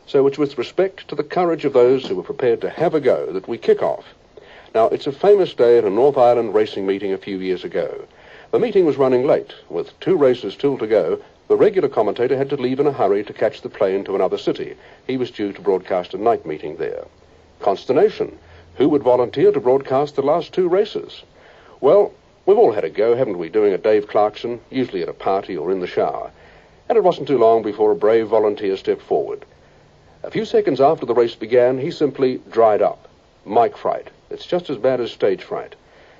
So it's with respect to the courage of those who were prepared to have a go that we kick off. Now, it's a famous day at a North Island racing meeting a few years ago. The meeting was running late. With 2 races still to go, the regular commentator had to leave in a hurry to catch the plane to another city. He was due to broadcast a night meeting there. Consternation. Who would volunteer to broadcast the last 2 races? Well, we've all had a go, haven't we, doing a Dave Clarkson, usually at a party or in the shower. And it wasn't too long before a brave volunteer stepped forward. A few seconds after the race began, he simply dried up. Mic fright. It's just as bad as stage fright.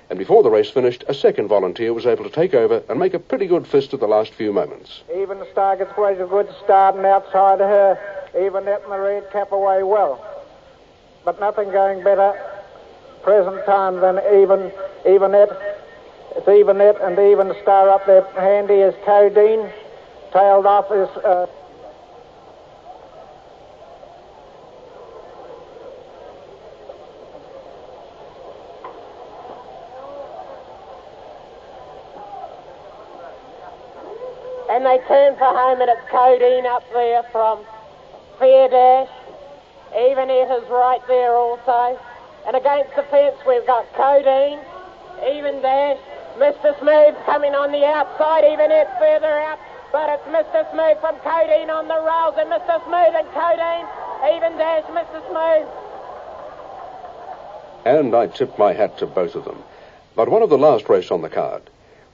And before the race finished, a second volunteer was able to take over and make a pretty good fist of the last few moments. Even Star gets quite a good start, and outside her, Even Net and the red cap away well. But nothing going better present time than Even Net. It's Even Net and Even Star up there handy as Codeine. Tailed off is... And they turn for home, and it's Codeine up there from Fair Dash. Even It is right there also. And against the fence we've got Codeine, Even Dash, Mr. Smooth coming on the outside, Even It further out. But it's Mr. Smooth from Codeine on the rails, and Mr. Smooth and Codeine, Even Dash, Mr. Smooth. And I tip my hat to both of them. But one of the last race on the card.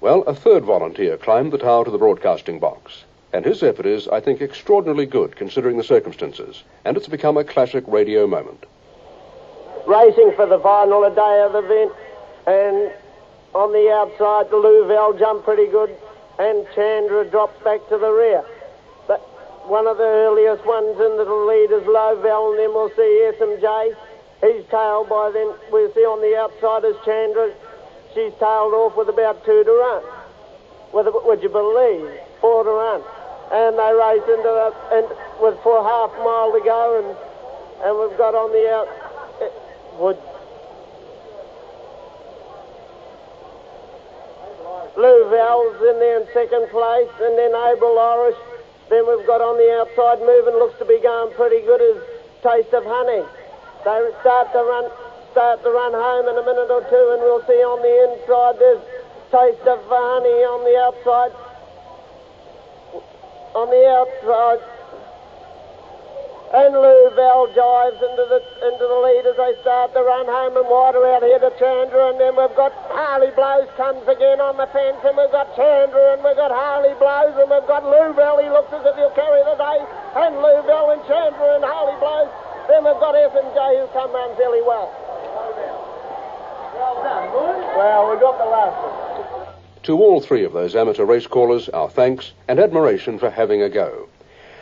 Well, a third volunteer climbed the tower to the broadcasting box. And his effort is, I think, extraordinarily good considering the circumstances. And it's become a classic radio moment. Racing for the final day of the event. And on the outside, the Louvel jumped pretty good. And Chandra dropped back to the rear. But one of the earliest ones in the lead is Louvel, and then we'll see SMJ. He's tailed by then. We'll see on the outside is Chandra. She's tailed off with about 2 to run. Would you believe? 4 to run. And they race with 4 half mile to go, and we've got on the out. Louvel's in there in second place, and then Abel Irish. Then we've got on the outside moving, looks to be going pretty good, is Taste of Honey. They start the run home in a minute or two, and we'll see on the inside there's Taste of Honey on the outside. On the outside. And Louvel dives into the lead as they start the run home, and wider out here to Chandra, and then we've got Harley Blows comes again on the fence, and we've got Chandra, and we've got Harley Blows, and we've got Louvel. He looks as if he'll carry the day, and Louvel and Chandra and Harley Blows. Then we've got SMJ who come round fairly well. Well done, boys. Well, we got the last one. To all 3 of those amateur race callers, our thanks and admiration for having a go.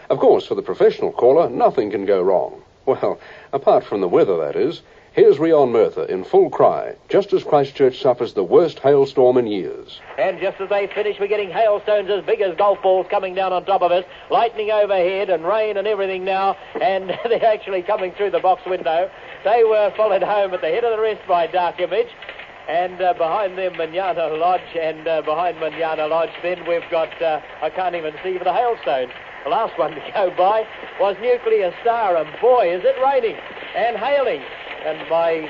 Of course, for the professional caller, nothing can go wrong. Well, apart from the weather, that is. Here's Rion Merthyr in full cry, just as Christchurch suffers the worst hailstorm in years. And just as they finish, we're getting hailstones as big as golf balls coming down on top of us, lightning overhead and rain and everything now, and they're actually coming through the box window. They were followed home at the head of the rest by Dark Image, and behind them Manana Lodge, and behind Manana Lodge then we've got, I can't even see for the hailstones. The last one to go by was Nuclear Star, and boy, is it raining and hailing. And my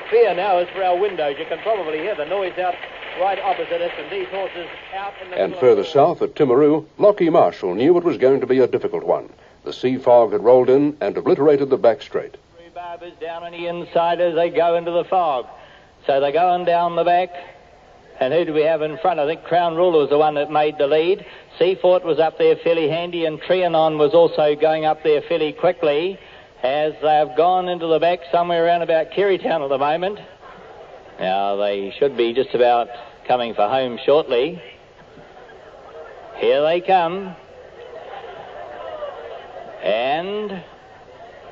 fear now is for our windows. You can probably hear the noise out right opposite us, and these horses out in the... And further south at Timaru, Lockie Marshall knew it was going to be a difficult one. The sea fog had rolled in and obliterated the back straight. 3 barbers down on the inside as they go into the fog. So they're going down the back. And who do we have in front? I think Crown Ruler was the one that made the lead. Seafort was up there fairly handy, and Trianon was also going up there fairly quickly as they've gone into the back somewhere around about Kerrytown at the moment. Now they should be just about coming for home shortly. Here they come.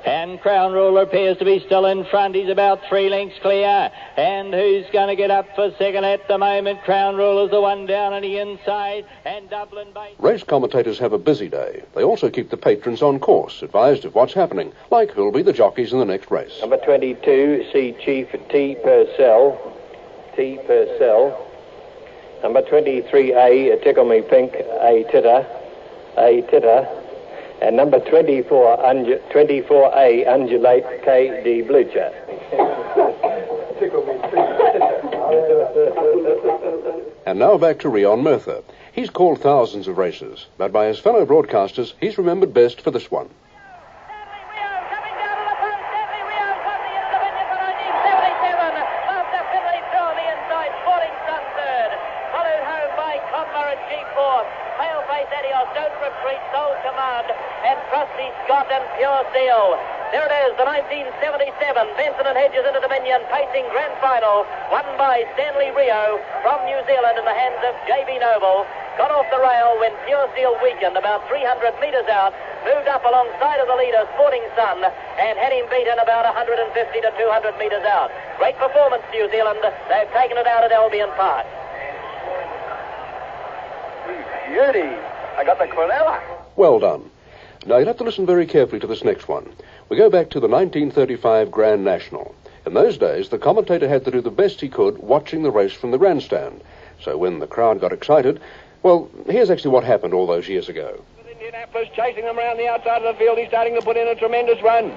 And Crown Ruler appears to be still in front. He's about 3 lengths clear. And who's going to get up for second at the moment? Crown Ruler's the one down on the inside. And Dublin Bay... Race commentators have a busy day. They also keep the patrons on course, advised of what's happening, like who'll be the jockeys in the next race. Number 22, C Chief T. Purcell. T. Purcell. Number 23A, Tickle Me Pink, A. Titter. A. Titter. And number 24A, Undulate K.D. Blucher. And now back to Rion Merthyr. He's called thousands of races, but by his fellow broadcasters, he's remembered best for this one. There it is, the 1977 Benson and Hedges into Dominion Pacing Grand Final, won by Stanley Rio from New Zealand in the hands of J.B. Noble. Got off the rail when Pure Steel weakened about 300 metres out, moved up alongside of the leader, Sporting Sun, and had him beaten about 150 to 200 metres out. Great performance, New Zealand. They've taken it out at Albion Park. Beauty. I got the Quinella. Well done. Now, you'll have to listen very carefully to this next one. We go back to the 1935 Grand National. In those days, the commentator had to do the best he could watching the race from the grandstand. So when the crowd got excited, well, here's actually what happened all those years ago. Indianapolis chasing them around the outside of the field. He's starting to put in a tremendous run.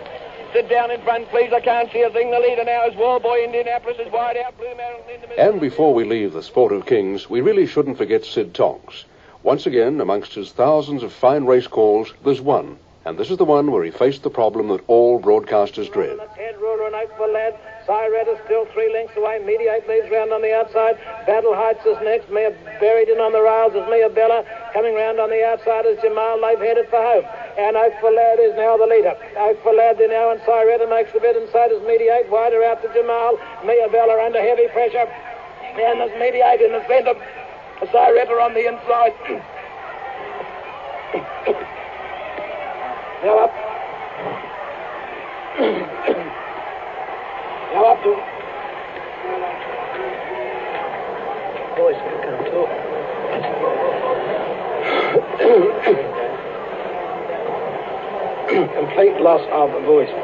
Sit down in front, please. I can't see a thing. The leader now is Wallboy. Indianapolis is wide out. Blue Mountain in the middle. And before we leave the sport of kings, we really shouldn't forget Sid Tonks. Once again, amongst his thousands of fine race calls, there's one. And this is the one where he faced the problem that all broadcasters dread. Head ruler and Oakville lad. Cyretta still 3 lengths away. Mediate leads round on the outside. Battle Heights is next. Mia buried in on the rails is Mia Bella. Coming round on the outside is Jamal. They've headed for home. And Oakville lad is now the leader. Oakville lad there now, and Cyretta makes the bid, and so does Mediate. Wider out to Jamal. Mia Bella under heavy pressure. And there's Mediate in the centre. Cyretta on the inside. Now up. Now up to. Boys, I can't talk. Complete loss of voice.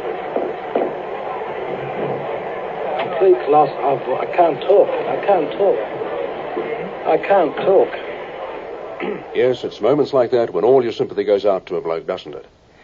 Complete loss of voice. I can't talk. Yes, it's moments like that when all your sympathy goes out to a bloke, doesn't it?